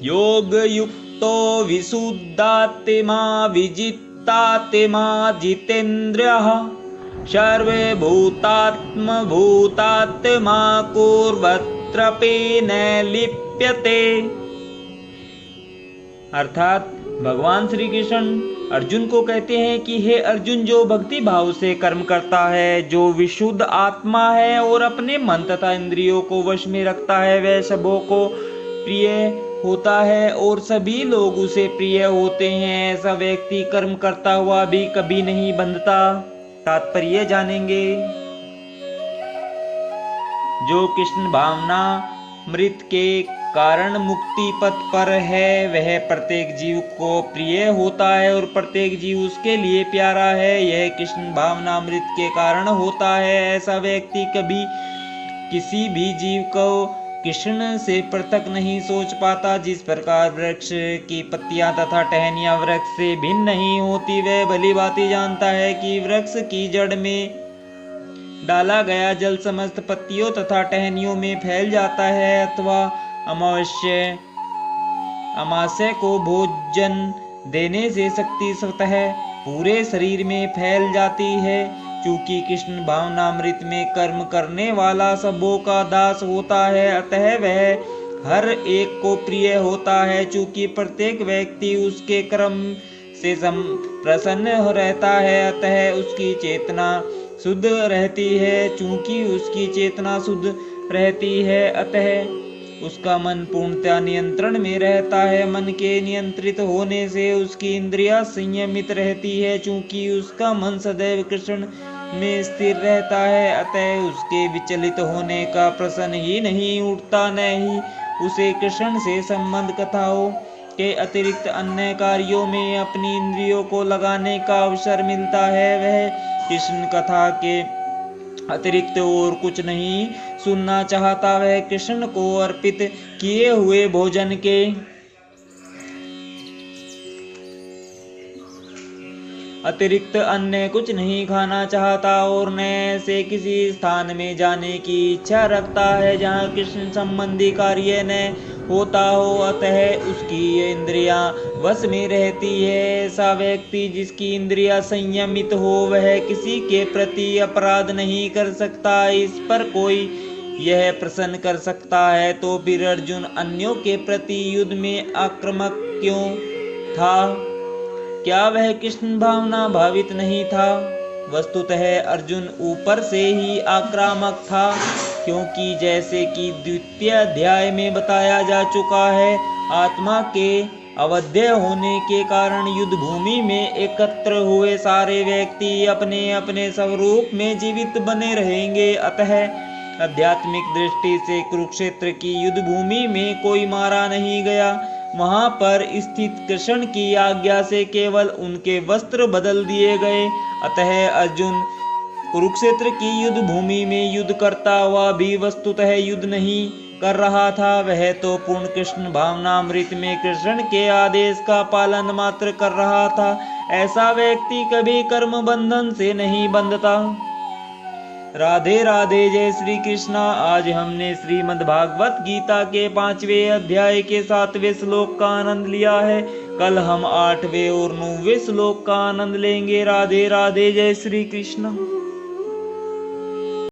योग युक्तो विशुद्धात्मा विजितात्मा जितेन्द्रियः सर्वे भूतात्मा कुर्वत्रपि न लिप्यते। अर्थात भगवान श्री कृष्ण अर्जुन को कहते हैं कि हे अर्जुन, जो भक्ति भाव से कर्म करता है, जो विशुद्ध आत्मा है और अपने मन तथा इंद्रियों को वश में रखता है, वह सबों को प्रिय होता है और सभी लोग उसे प्रिय होते हैं। ऐसा व्यक्ति कर्म करता हुआ भी कभी नहीं बंधता। तात्पर्य जानेंगे। जो कृष्ण भावना मृत के कारण मुक्ति पथ पर है, वह प्रत्येक जीव को प्रिय होता है और प्रत्येक जीव उसके लिए प्यारा है। यह कृष्ण भावना मृत के कारण होता है। ऐसा व्यक्ति कभी किसी भी जीव को कृष्ण से पृथक नहीं सोच पाता। जिस प्रकार वृक्ष की पत्तियां तथा टहनियां वृक्ष से भिन्न नहीं होती, वह भली भांति जानता है कि वृक्ष की जड़ में डाला गया जल समस्त पत्तियों तथा टहनियों में फैल जाता है, अथवा अमाशय को भोजन देने से शक्ति स्वतः पूरे शरीर में फैल जाती है। चूंकि कृष्ण भावनामृत में कर्म करने वाला सबों का दास होता है, अतः वह हर एक को प्रिय होता है। चूंकि प्रत्येक व्यक्ति उसके कर्म से प्रसन्न रहता है, अतः उसकी चेतना शुद्ध रहती है। चूंकि उसकी चेतना शुद्ध रहती है, अतः उसका मन पूर्णतया नियंत्रण में रहता है। मन के नियंत्रित होने से उसकी इंद्रियां संयमित रहती है। चूंकि उसका मन सदैव कृष्ण में स्थिर रहता है, अतः उसके विचलित होने का प्रश्न ही नहीं उठता। न ही उसे कृष्ण से संबंध कथाओं के अतिरिक्त अन्य कार्यों में अपनी इंद्रियों को लगाने का अवसर मिलता है। वह कृष्ण कथा के अतिरिक्त और कुछ नहीं सुनना चाहता। वह कृष्ण को अर्पित किए हुए भोजन के अतिरिक्त अन्य कुछ नहीं खाना चाहता और न ऐसे किसी स्थान में जाने की इच्छा रखता है जहाँ कृष्ण संबंधी कार्य न होता हो, अतः उसकी ये इंद्रियां वश में रहती है। ऐसा व्यक्ति जिसकी इंद्रियां संयमित हो, वह किसी के प्रति अपराध नहीं कर सकता। इस पर कोई यह प्रश्न कर सकता है, तो फिर अर्जुन अन्यों के प्रति युद्ध में आक्रामक क्यों था? क्या वह कृष्ण भावना भावित नहीं था? वस्तुतः अर्जुन ऊपर से ही आक्रामक था, क्योंकि जैसे कि द्वितीय अध्याय में बताया जा चुका है, आत्मा के अवध्य होने के कारण युद्ध भूमि में एकत्र हुए सारे व्यक्ति अपने अपने स्वरूप में जीवित बने रहेंगे। अतः आध्यात्मिक दृष्टि से कुरुक्षेत्र की युद्ध भूमि में कोई मारा नहीं गया। वहां पर स्थित कृष्ण की आज्ञा से केवल उनके वस्त्र बदल दिए गए। अतः अर्जुन कुरुक्षेत्र की युद्ध भूमि में युद्ध करता हुआ भी वस्तुतः युद्ध नहीं कर रहा था। वह तो पूर्ण कृष्ण भावनामृत में कृष्ण के आदेश का पालन मात्र कर रहा था। ऐसा व्यक्ति कभी कर्म बंधन से नहीं बंधता। राधे राधे। जय श्री कृष्णा। आज हमने श्रीमद् भागवत गीता के 5वें अध्याय के 7वें श्लोक का आनंद लिया है। कल हम 8वें और 9वें श्लोक का आनंद लेंगे। राधे राधे। जय श्री कृष्ण।